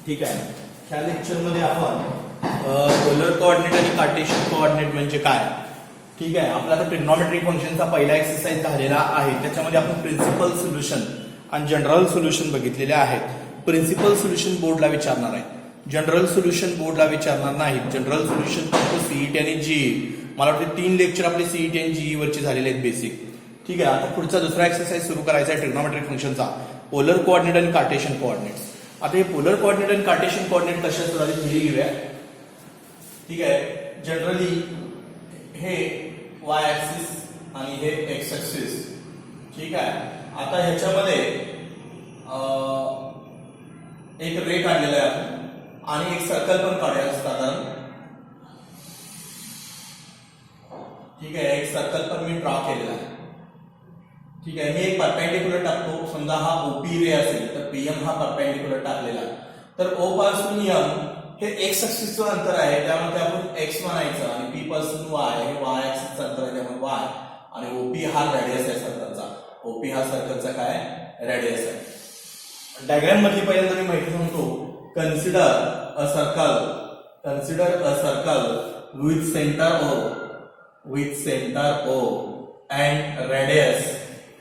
ठीक आहे. ह्या लेक्चरमध्ये आपण पोलर कोऑर्डिनेट आणि कार्टेशियन कोऑर्डिनेट म्हणजे काय, ठीक आहे, आपला आता ट्रिग्नॉमेट्रिक फंक्शनचा पहिला एक्सरसाइज झालेला आहे. त्याच्यामध्ये आपण प्रिन्सिपल सोल्युशन आणि जनरल सोल्युशन बघितलेले आहेत. प्रिन्सिपल सोल्युशन बोर्डला विचारणार आहे, जनरल सोल्युशन बोर्डला विचारणार नाही. जनरल सोल्युशन फक्त सीईटी आणि जीई, मला वाटतं 3 लेक्चर आपले सीईटी आणि जीई वरचे झालेले आहेत बेसिक. ठीक आहे. आता पुढचा दुसरा एक्सरसाइज सुरू करायचा आहे ट्रिग्नॉमेट्रिक फंक्शनचा, पोलर कोऑर्डिनेट आणि कार्टेशियन कोऑर्डिनेट्स. आता हे पोलर कोऑर्डिनेट आणि कार्टेशियन कोऑर्डिनेट कशा असतात हे घेऊया. ठीक आहे. जनरली हे y ऍक्सिस आणि हे x ऍक्सिस. ठीक आहे. आता ह्याच्यामध्ये एक रे काढलेला आहे आपण आणि एक सर्कल पण काढूया साधारण. ठीक आहे. एक सर्कल पण मी ड्रॉ केलेला आहे. ठीक आहे. मी एक परपेंडिक्युलर टाकतो. समजा हा ओपी रे असेल तर पीएम हा परपेंडिक्युलर टाकलेला आहे. तर ओ पासून एम हे एक्स ऍक्सिसचं अंतर आहे, त्यामुळे आपण एक्स म्हणायचं, आणि पी पासून वाय हे वाय ऍक्सिसचं अंतर आहे, त्यामुळे वाय, आणि ओपी हा रेडियस आहे सर्कलचा. ओपी हा सर्कलचा काय रेडियस आहे. डायग्राम मधली पहिल्यांदा मी माहिती सांगतो. Consider a circle with centre O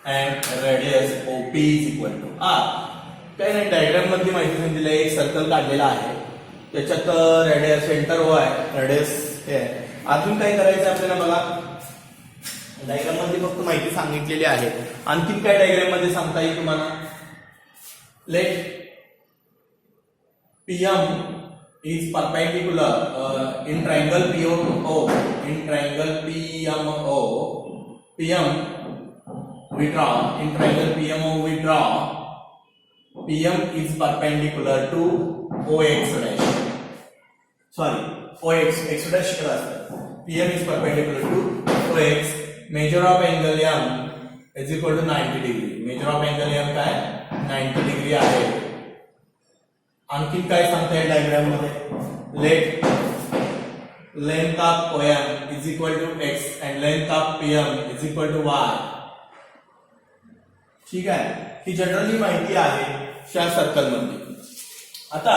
and radius OP is equal to R. काय नाही, डायग्राम मध्ये माहिती सांगितलेलं आहे. एक सर्कल काढलेला आहे, त्याच्यात रेडियस सेंटर O आहे, रेडियस हे आहे. अजून काय करायचं आपल्याला बघा, डायग्राम मध्ये फक्त माहिती सांगितलेली आहे. आणखीन काय डायग्राम मध्ये सांगता येईल तुम्हाला. Let PM is perpendicular in triangle PO. In triangle PMO, PM we draw, in triangle PMO we draw, PM is perpendicular to OX dash. Sorry, OX, X dash class. PM is perpendicular to OX. Measure of angle M is equal to 90 degree. Measure of angle M काय 90 degree आहे. आणखी काय सांगता येईल diagram मध्ये. Let length of OM is equal to X and length of PM is equal to Y. ठीक आहे. ही generally माहिती आहे त्या सर्कल मध्ये. आता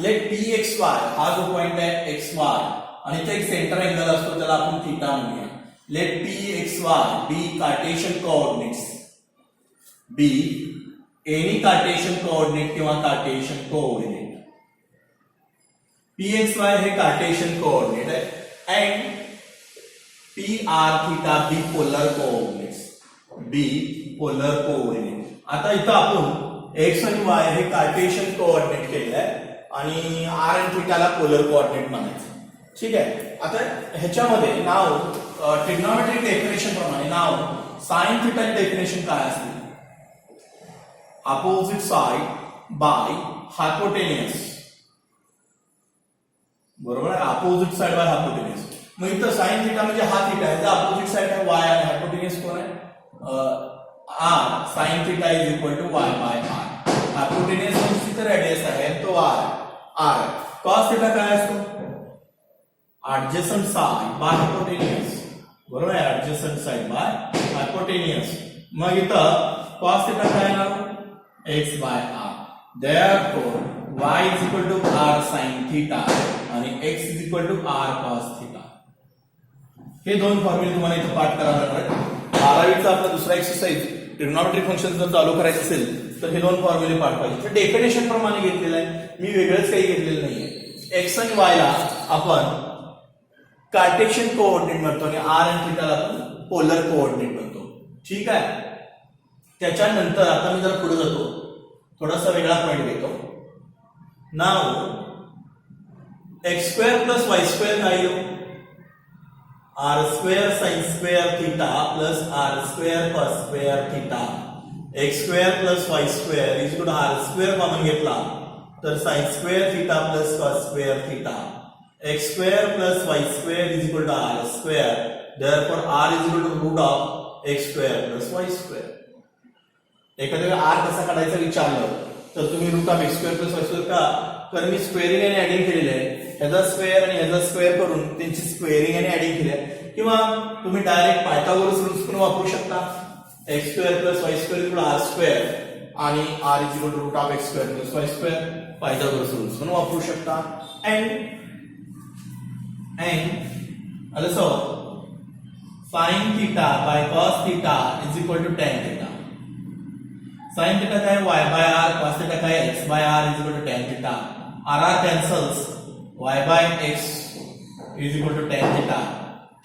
लेट PXY हा जो पॉइंट आहे XY आणि इथे एक सेंटर अँगल असतो, त्याला आपण थीटा म्हणूया. Let PXY be Cartesian coordinates, be any Cartesian coordinate किंवा कार्टेशियन कोऑर्डिनेट. PXY हे कार्टेशियन कोऑर्डिनेट आहे and PR theta be polar coordinates, be polar coordinate. आता इथं आपण एक्स आणि वाय हे कार्टेशियन कोऑर्डिनेट केलेलं आहे आणि आर आणि थीटाला पोलर कोऑर्डिनेट म्हणायचं. ठीक आहे. आता ह्याच्यामध्ये नाव ट्रिग्नॉमेट्रिक डेफिनेशन प्रमाणे नाव साइन थीटाची डेफिनेशन काय असते. Opposite side by hypotenuse. बरोबर आहे. Opposite side by hypotenuse. मग इथं साइन थीटा म्हणजे हा थीटा आहे, अपोजिट साइड आहे वाय आणि हायपोटेनियस कोण आहे R. Sine theta is equal to Y by R. Hypotenuse म्हणजे तिथं रेडियस आहे तो आर. कॉस थीटा काय असतो ऍडजसंट साइड बाय हायपोटेनियस. बरोबर आहे. Adjacent side by hypotenuse. मग इथं कॉस थीटा काय येणार X by R. therefore y is equal to r sin theta आणि x is equal to r cos theta. हे दोन फॉर्म्युले तुम्हाला इथे पाठ करावे लागणार. 12वीचा आपला दुसरा एक्सरसाइज ट्रिग्नॉमेट्रिक फंक्शन जर चालू करायचं असेल तर हे दोन फॉर्म्युले पाठ पाहिजे. डेफिनेशन प्रमाणे घेतलेलं आहे, मी वेगळंच काही घेतलेलं नाहीये. एक्स आणि वाय ला आपण कार्टेशियन कोऑर्डिनेट म्हणतो आणि आर आणि थीटाला आपण पोलर कोऑर्डिनेट म्हणतो. ठीक आहे. त्याच्यानंतर आता मी जर पुढे जातो, थोडासा वेगळा पॉइंट घेतो. नाव X square plus Y square काय येऊ R square sine square theta plus R square cos square theta. X square plus Y square is equal to R square common घेतला तर sine square theta plus cos square theta. X square plus Y square is equal to R square. Therefore R is equal to root of X square plus Y square. एखाद्या R कसा काढायचं विचारलं तर तुम्ही root of X square plus Y square का, तर मी squaring आणि adding केलेले आहे. ह्याचा स्क्वेअर आणि ह्याचा स्क्वेअर करून त्यांची स्क्वेअरिंग आणि ऍडिंग केली आहे. किंवा तुम्ही डायरेक्ट पायथागोरस रूल्स पण वापरू शकता. X square plus Y square equal R square आणि r is equal to root of X square plus Y square Pythagoras rules पण वापरू शकता. And also sin theta by cos theta is equal to tan theta. sin theta काय y by r, cos theta काय x by r is equal to tan theta. r cancels, y by x is equal to tan theta.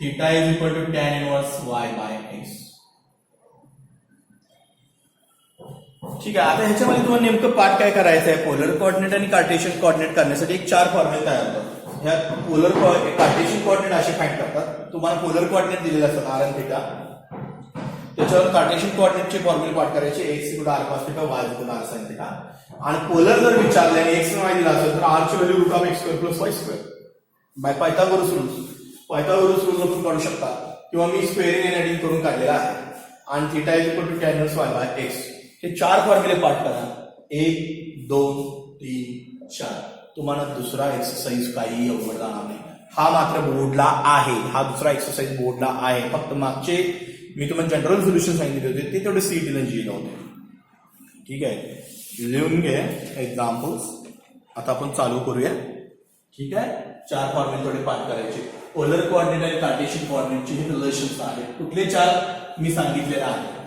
theta is equal to tan inverse y by x. ठीक आहे. आता ह्याच्यामध्ये तुम्हाला नेमकं पाठ काय करायचं आहे, पोलर कोऑर्डिनेट आणि कार्टेशियन कोऑर्डिनेट करण्यासाठी एक 4 फॉर्म्युले तयार होतात. ह्या पोलर कार्टेशियन कोऑर्डिनेट असे फाइंड करतात. तुम्हाला पोलर कोऑर्डिनेट दिलेले असतात r आणि थीटा, त्याच्यावर कार्टेशियन कोऑर्डिनेटचे फॉर्म्युले पाठ करायचे. x equal to r cos theta, y equal to r sin theta. आणि पोलर जर विचारले आणि x आणि y दिला असेल तर r ची value root of x square plus y square by Pythagoras rules वापरून काढू शकता, किंवा मी स्क्वेअरिंग आणि ऍडिंग करून काढलेला आहे. आणि theta is equal to tan inverse y by x. हे 4 फॉर्म्युले पाठ करा. 1 2 3 4. तुम्हाला दुसरा एक्सरसाइज काही अवघड जाणार नाही. हा मात्र बोर्डला आहे, हा दुसरा एक्सरसाइज बोर्डला आहे. फक्त मागचे मी तुम्हाला जनरल सोल्युशन सांगितले होते ते तेवढे सीईटीला जीला होते. ठीक आहे, लिहून घे एक्झाम्पल्स. आता आपण चालू करूया. ठीक आहे, 4 फॉर्म्युले थोडे पाठ करायचे. पोलर कोऑर्डिनेट आणि कार्टेशियन कोऑर्डिनेटचे हे रिलेशन्स आहेत. कुठले 4 मी सांगितलेले आहे.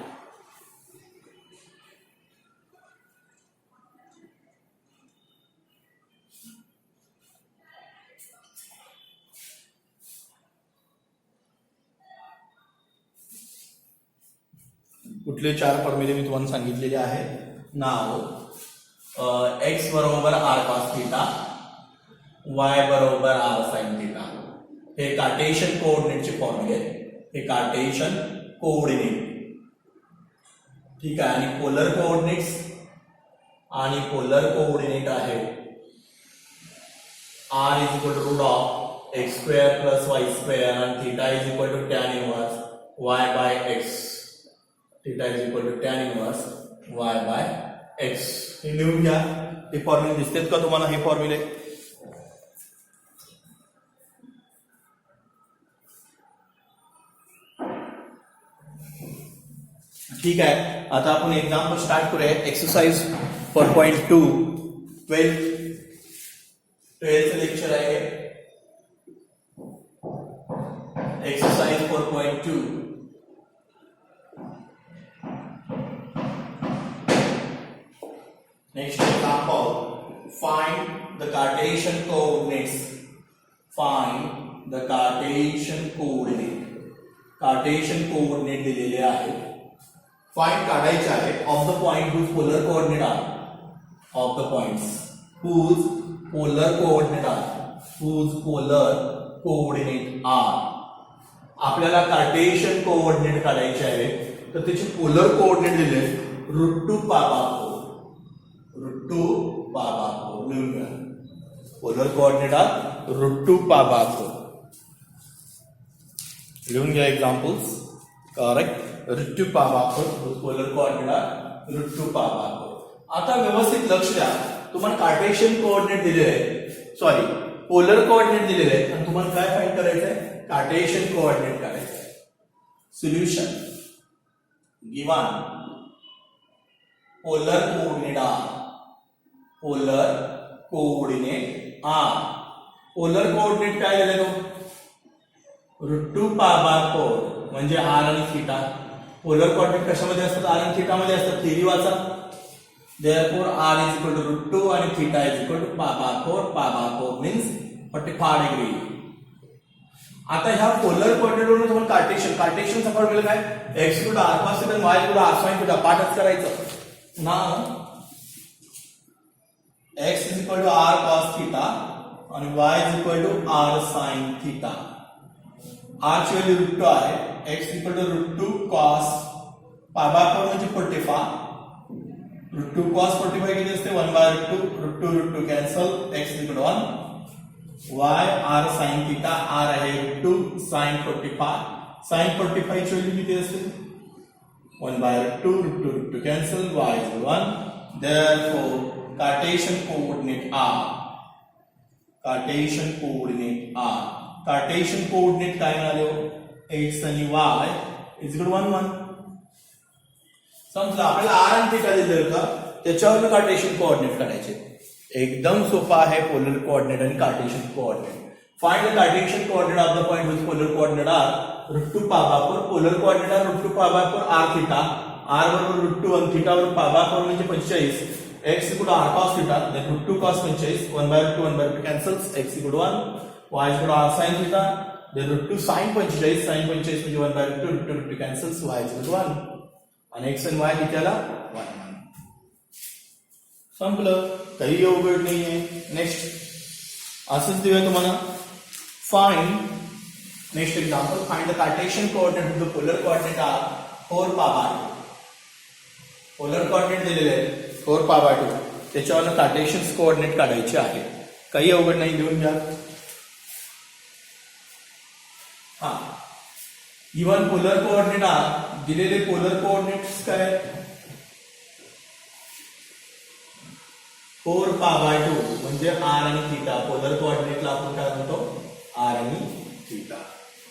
कुठले 4 फॉर्म्युले मी तुम्हाला सांगितलेले आहेत. नाव x बरोबर r cos थीटा, y बरोबर r sin थीटा. हे कार्टेशियन कोऑर्डिनेटचे फॉर्म्युले, हे कार्टेशियन कोऑर्डिनेट. ठीक आहे. आणि पोलर कोऑर्डिनेट्स आणि पोलर कोऑर्डिनेट आहे r is equal to root of X square plus Y square आणि theta is equal to tan inverse y by x. Theta is equal to tan inverse y by x. हे लिहून घ्या. हे फॉर्म्युले दिसतात का तुम्हाला? हे फॉर्म्युले ठीक आहे. आता आपण एक्झाम्पल स्टार्ट करूया. एक्सरसाइज 4.2 12th लेक्चर आहे. Exercise 4.2. Next example, find the Cartesian coordinates. Find the Cartesian coordinate. Cartesian coordinate दिलेले आहे. Find काढायचे आहे of the point whose polar coordinate are. Of the points whose polar coordinate are. Whose polar coordinate are. आपल्याला Cartesian coordinate काढायचे आहे, तर त्याचे polar coordinate दिले √2 पाबा 4. √2 पाबा 4 लिहून घ्या. पोलर कोऑर्डिनेट आहे √2 पाबा 4 लिहून घ्या. Examples correct. √2 पाबा 4 पोलर कोऑर्डिनेट आहे √2 पाबा 4. आता व्यवस्थित लक्ष द्या. तुम्हाला कार्टेशियन कोऑर्डिनेट दिलेले आहे, सॉरी पोलर कोऑर्डिनेट दिलेले आहे, आणि तुम्हाला काय फाइंड करायचं आहे? कार्टेशियन कोऑर्डिनेट काढायचं आहे. Solution given polar coordinate R. Polar coordinate R. Polar coordinate काय दिले तो? √2 पाबा 4 म्हणजे r आणि थीटा. पोलर कोऑर्डिनेट कशामध्ये असतात? r आणि थीटा मध्ये असतात. थेरी वाचा. therefore r is equal to √2 आणि theta is equal to pi by 4. Pi by 4 means 45 degree. आता ह्या पोलर कोऑर्डिनेट वरून तुम्हाला कार्टेशियनचा फॉर्म्युला काय? x equal to r cos theta आणि y equal to r sin theta पाठच करायचं. नाव x is equal to r cos theta आणि y is equal to r sin theta. r ची व्हॅल्यू √2 आहे. x equal to √2 cos पाबा 4 म्हणजे 45. √2 cos 45 किती असते? 1/√2. √2 cancel. x equal to 1. y r sin theta. r आहे √2 sin 45. sin 45 ची value किती असते? 1/√2. √2 cancel. y is 1. therefore Cartesian coordinate are. Cartesian coordinate are. Cartesian coordinate काय मिळाले हो? x आणि y is equal to 1 1. समजलं. आपल्याला आर आणि थिटा दिलं का त्याच्यावर कार्टेशियन कोऑर्डिनेट काढायचे. एकदम सोपा आहे पोलर कोऑर्डिनेट आणि Cartesian coordinate. Find the Cartesian coordinate of the point with polar coordinate R √2 π/4. Polar coordinate R √2 π/4 R theta. R बरोबर √2 आणि थिटा बरोबर π/4 म्हणजे 45. x equal to r cos theta, then √2 cos 45, 1/2 1/2 cancels, x equal to 1, y equal to r sin theta, then √2 sin 45, sin 45 म्हणजे 1/2 √2 cancels, y equal to 1, आणि x आणि y कितीला 1. संपलं, काही अवघड नाहीये. नेक्स्ट असंच देऊया तुम्हाला. Find next example. Find the Cartesian coordinate with the polar coordinate R 4 π/2. Polar coordinate दिलेले आहेत 4 π/2. त्याच्यावर कार्टेशियन कोऑर्डिनेट काढायचे आहे. काही अवघड नाही, लिहून घ्या. हा, इवन पोलर कोऑर्डिनेट आर दिलेले पोलर कोऑर्डिनेट्स काय 4 π/2 म्हणजे आर आणि थीटा. पोलर कोऑर्डिनेटला आपण काय म्हणतो आर आणि थीटा.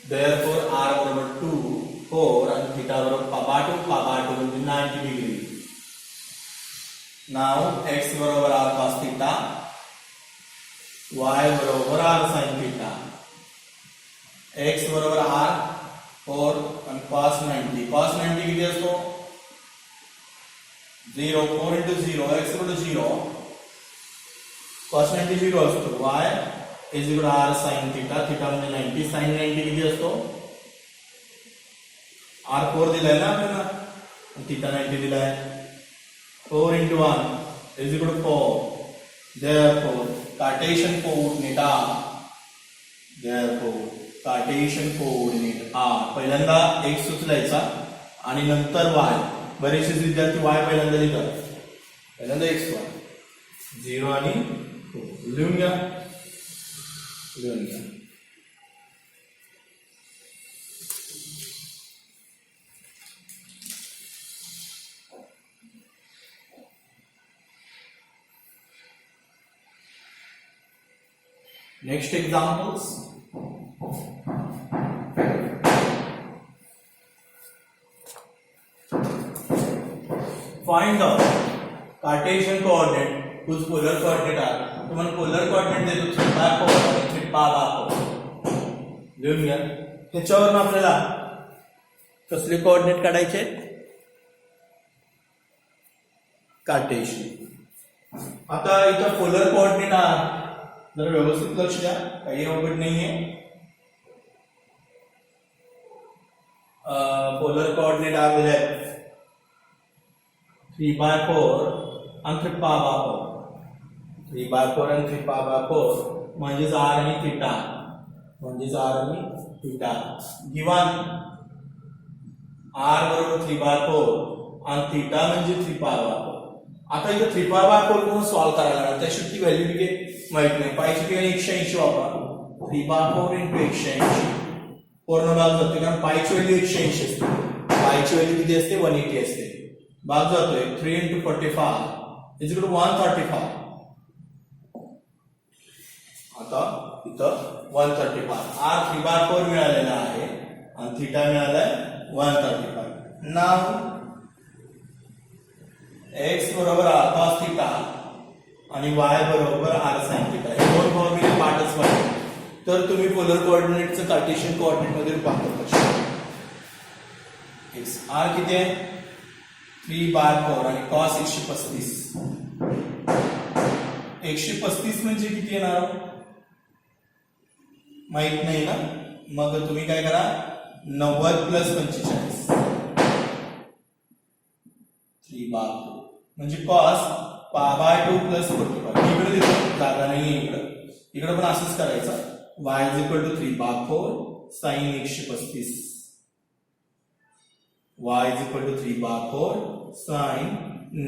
देयरफॉर आर बरोबर 2 4 आणि थीटा बरोबर π/2 म्हणजे 90 डिग्री. नाउ x बरोबर r cos theta, y बरोबर r sin theta, x बरोबर r 4 आणि cos 90. cos 90 किती असतो 0. 4 into 0, x equal to 0. cos 90 0 असतो. y is equal to r sin theta. theta म्हणजे 90. sin 90 किती असतो r 4 दिलाय ना आपल्याला, theta 90 दिलाय. 4 into 1 is equal to 4. Therefore, Cartesian coordinate R. Therefore, Cartesian coordinate R. पहिल्यांदा x सुचलायचा आणि नंतर y. बरेचसे विद्यार्थी y पहिल्यांदा लिहितात. पहिल्यांदा x y 0 आणि 4. लिहून घ्या. Next examples. Find the Cartesian coordinate whose polar coordinate are. तुम्हाला पोलर कोऑर्डिनेट देतो 3/4 आणि 3π/4. लिहून घ्या. ह्याच्यावरून आपल्याला कसले कोऑर्डिनेट काढायचे कार्टेशियन. आता इथं पोलर कोऑर्डिनेट आहे, जरा व्यवस्थित लक्ष द्या, काही अवघड नाहीये. पोलर कोऑर्डिनेट आलेले आहेत 3/4 आणि 3π/4. 3/4 आणि 3π/4 म्हणजेच r आणि थीटा. गिवन r बरोबर 3/4 आणि थीटा म्हणजे 3π/4. आता इथं 3π/4 कोण सॉल्व्ह करायला लागणार, त्याची ती व्हॅल्यू किती माहित नाही. पायची ठिकाणी 180 वापरा. 3/4 into 180 पूर्ण भाग जातो, कारण पायची व्हॅल्यू 180 असते. पायची व्हॅल्यू किती असते 180 असते. भाग जातोय 3 into 45 is equal to 135. आता इथं 135. r 3/4 मिळालेला आहे आणि थीटा मिळालाय 135. नाव x बरोबर r cos theta आणि y बरोबर r sin theta. हे दोन फॉर्म्युले पाठच पाहिजे. तर तुम्ही पोलर कोऑर्डिनेटचं कार्टेशियन कोऑर्डिनेट मध्ये रूपांतर करू शकता. x r किती आहे 3/4 आणि cos 135. 135 म्हणजे किती येणार माहित नाही ना. मग तुम्ही काय करा 90 + 45 3/4 म्हणजे cos π/2 + 45. इकडे देतो, जागा नाहीये इकडे पण असंच करायचं. y = 3/4 sin 135. y = 3/4 sin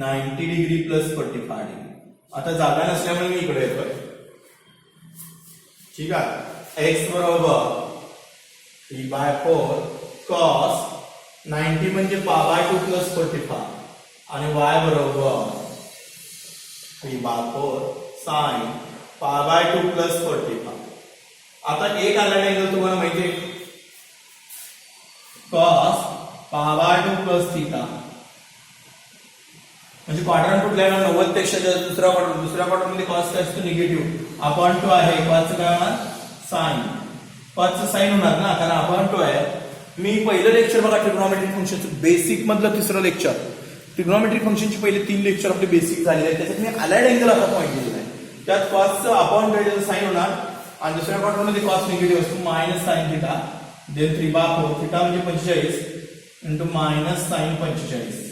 90 degree + 45 degree. आता जागा नसल्यामुळे मी इकडे येतोय. ठीक आहे. x बरोबर 3/4 cos 90 म्हणजे π/2 + 45 आणि y बरोबर 3/4 sin π/2 + 45. आता एक आला नाही तुम्हाला माहितीये cos π/2 + θ म्हणजे क्वाड्रंट कुठल्या 90 पेक्षा जास्त दुसऱ्या क्वाड्रंट मध्ये कॉस काय असतो निगेटिव्ह अपॉन 2 आहे कॉसचं काय होणार साइन कॉसचं साइन होणार ना कारण अपॉन 2 आहे. मी पहिलं लेक्चर बघा ट्रिग्नोमेट्रिक फंक्शनचं बेसिक मधलं तिसरं लेक्चर ट्रिग्नोमेट्रिक फंक्शनचे पहिले 3 लेक्चर आपले बेसिक झालेले आहेत त्याच्यात मी अलाइड अँगल असा पॉईंट दिलेला आहे त्यात कॉसचं अपॉन 2 साइन होणार आणि दुसऱ्या क्वाड्रंट मध्ये कॉस निगेटिव्ह असतो minus sine theta then 3/4 theta म्हणजे 45 इंटू मायनस साइन 45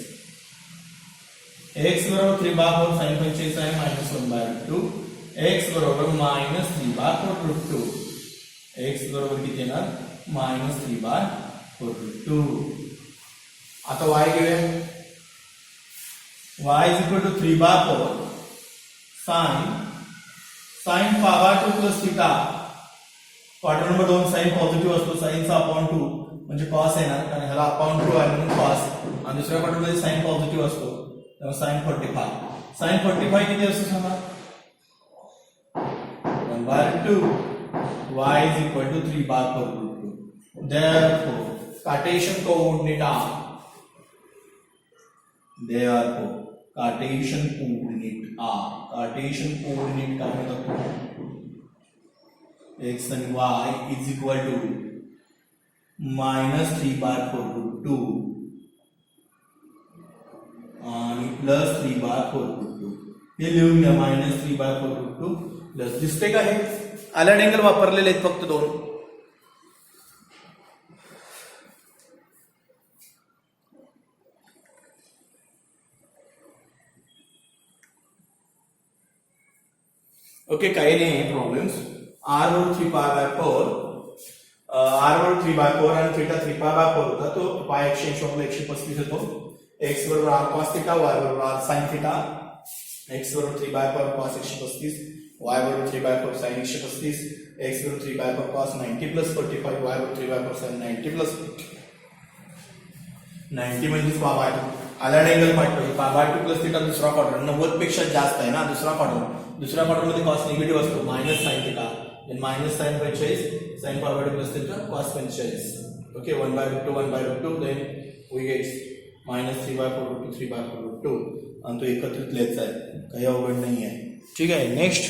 x बरोबर 3/4 साइन 45 आहे मायनस 1/2 x बरोबर मायनस 3/4√2 x बरोबर किती येणार मायनस 3/4√2. आता y घेऊया y is equal to 3/4 sine 5/2 plus theta quadrant number 2 sine positive असतो साइनचा अपॉन 2 म्हणजे कॉस येणार कारण ह्याला अपॉन 2 आहे म्हणून कॉस आणि दुसऱ्या क्वाड्रंट मध्ये साइन पॉझिटिव्ह असतो साइन 45 किती असतो सांगा 1/2 y is equal to 3/4√2. Therefore Cartesian coordinate काय म्हणतात x and y is equal to minus 3/4√2 आणि प्लस 3/4√2 हे लिहून घ्या मायनस 3/4√2 प्लस दिसते का हे अलाइड अँगल वापरलेले आहेत फक्त 2. ओके काही नाही प्रॉब्लेम्स r बरोबर 3/4 आणि थिटा 3/4 होता तो पाय 180 होतो x बरोबर r cos थिटा y बरोबर r sin थिटा x बरोबर 3/4 cos 135 y बरोबर 3/4 sin 135 x बरोबर 3/4 cos 90 plus 45 y बरोबर 3/4 sin 90 plus 90 म्हणजे π/2 अलाइड अँगल पाठवतो π/2 प्लस थिटा दुसरा क्वाड्रंट 90 पेक्षा जास्त आहे ना दुसरा क्वाड्रंट मध्ये cos निगेटिव्ह असतो minus sin theta then minus sin 45 sin π/2 plus theta cos 45. Okay, 1/2 then we get minus 3/4√2 आणि तो एकत्रित लिहायचा आहे काही अवघड नाही आहे. ठीक आहे next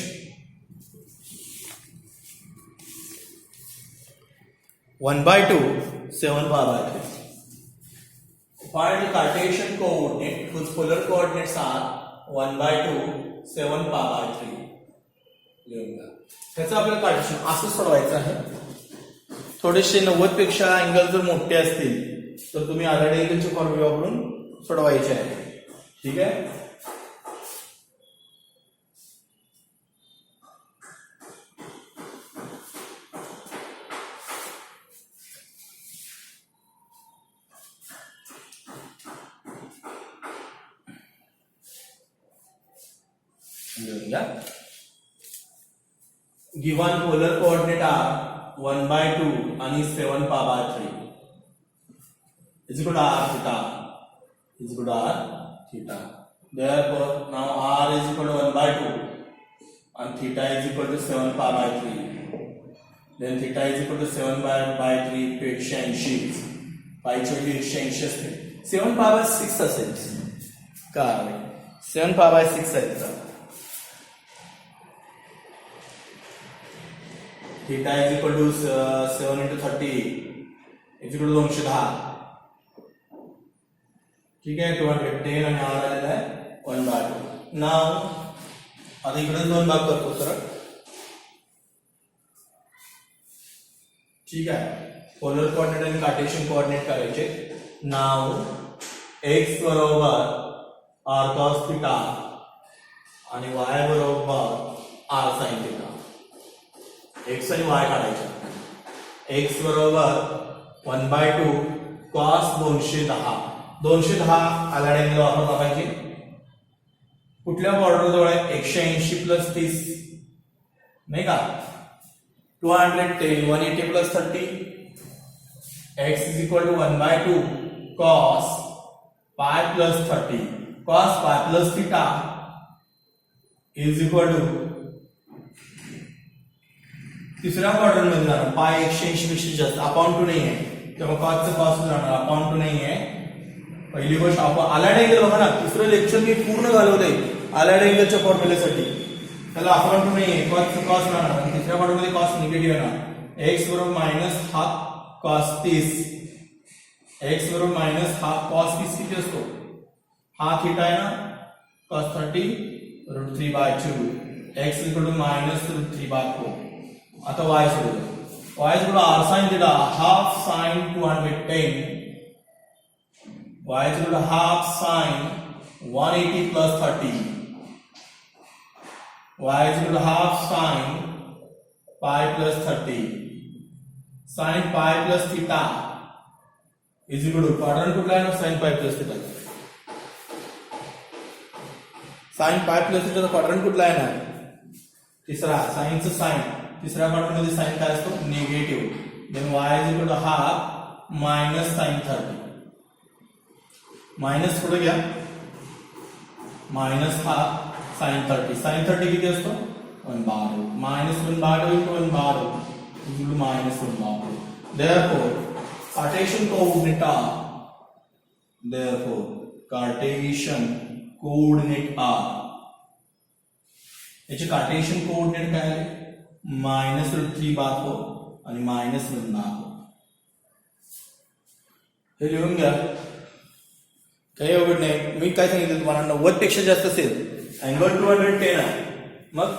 one by two 7/3. Find the Cartesian coordinate whose polar coordinates are 1/2 7/3. त्याचं आपल्याला कार्टेशियन असं सोडवायचं आहे. थोडेसे 90 पेक्षा अँगल जर मोठे असतील तर तुम्ही अलाइड अँगलचे फॉर्म्युला वापरून सोडवायचे आहे. ठीक आहे गिवन पोलर कोऑर्डिनेट आर 1/2 आणि 7/3 is equal to r theta is equal to r theta. Therefore now r is equal to 1/2 and theta is equal to 7/3. Then theta is equal to 7/3 to 180. 180 असते 7/6 असेल काय 7/6 आहे तर theta is equal to 7 into 30 is equal to 210. ठीक आहे 210 आणि r आलेला आहे 1/2. नाव आता इकडे 2 भाग करतो सरळ. ठीक आहे पोलर कोऑर्डिनेट आणि कार्टेशियन कोऑर्डिनेट करायचे. नाव x बरोबर r cos थीटा आणि y बरोबर r sin थीटा. x आणि y काढायचे. x बरोबर 1/2 cos 210 अलाइड अँगल वापरला पाहिजे. कुठल्या बॉर्डर जवळ आहे 180 प्लस 30 नाही का 210 180 plus 30 x is equal to 1/2 cos pi plus 30 cos pi plus theta is equal to तिसऱ्या क्वाड्रंट मध्ये जाणार पाय 180 पेक्षा जास्त अपॉन 2 नाही आहे तेव्हा cos चा cos जाणार अपॉन 2 नाही आहे पहिली गोष्ट आपण अलाइड अँगल बघा ना, तिसरं लेक्चर मी पूर्ण घालवलंय अलाइड अँगलच्या फॉर्म्युलेसाठी. त्याला आपण तुम्ही कॉस राहणार आणि तिसऱ्या पार्टमध्ये कॉस निगेटिव्ह येणार. एक्स बरोबर मायनस हाफ कॉस 30, एक्स बरोबर मायनस हाफ कॉस 30 किती असतो? हा थीटा आहे ना, cos 30 √3/2, X equal to minus √3/4. आता वाय सोडूया. y is equal to r sin theta, half sin 210. Y is equal to half sin 180 plus 30. Y is equal to half sin pi plus 30. Sin pi plus theta is equal to quadrant कुठला आहे ना, sin pi plus theta. sin pi plus theta चा quadrant कुठला आहे ना, तिसरा. sin चं sin तिसऱ्या क्वाड्रंट मध्ये साइन काय असतो? Negative. Then y is equal to half minus sine 30. Minus पुढे घ्या, मायनस हाफ साइन 30. साइन 30 किती असतो? 1/2. Minus 1/2 into 1/2 is equal to minus 1/2. Therefore, Cartesian coordinate are. याचे कार्टेशियन कोऑर्डिनेट काय आहे? मायनस √3/4 आणि मायनस 1/2. हे लिहून घ्या, काही अवघड नाही. मी काय सांगितलं तुम्हाला, 90 पेक्षा जास्त असेल अँगल 210 आहे, मग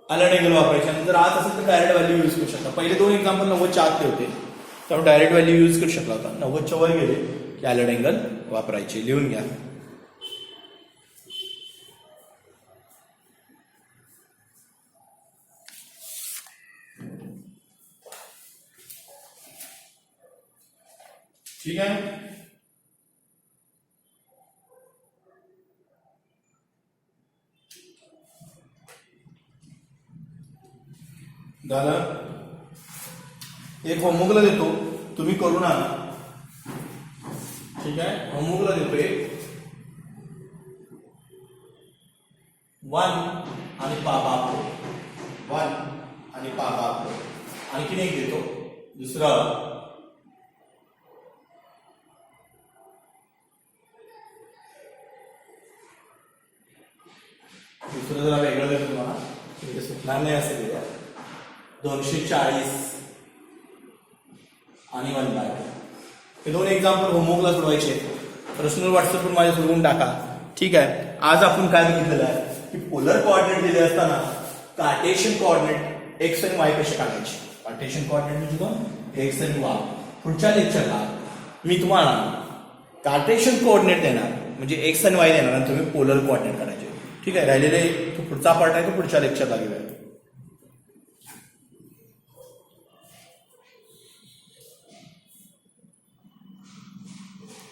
अलाइड अँगल वापरायचे. आणि जर आत असेल तर डायरेक्ट व्हॅल्यू यूज करू शकता. पहिले दोन एक्झाम्पल 90च्या आतले होते, त्यामुळे डायरेक्ट व्हॅल्यू यूज करू शकला होता. 90च्या वर गेले की अलाइड अँगल वापरायचे. लिहून घ्या. ठीक आहे. झालं. एक होमवर्कला देतो, तुम्ही करून आणा. ठीक आहे, होमवर्कला देतोय. 1 आणि पापा 1 आणि पापा. आणखीन एक देतो, दुसरं जरा वेगळं देतो तुम्हाला, म्हणजे सुटणार नाही असं देऊया. 240 आणि 1/2. हे दोन एक्झाम्पल होमवर्कला सोडवायचे. पर्सनल व्हॉट्सअपवर माझ्या सोडवून टाका. ठीक आहे. आज आपण काय बघितलेलं आहे की पोलर कोऑर्डिनेट दिले असताना कार्टेशियन कोऑर्डिनेट एक्स आणि वाय कसे काढायचे. कार्टेशियन कोऑर्डिनेट म्हणजे एक्स आणि वाय. पुढच्या लेक्चरला मी तुम्हाला कार्टेशियन कोऑर्डिनेट देणार, म्हणजे एक्स आणि वाय देणार आणि तुम्ही पोलर कोऑर्डिनेट काढायचे. ठीक आहे. राहिलेले पुढचा पार्ट आहे तो पुढच्या लेक्चरला घेऊया.